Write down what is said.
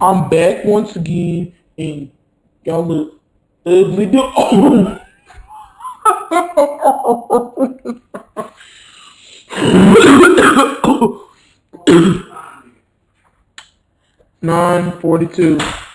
I'm back once again, and y'all look ugly. 9:42.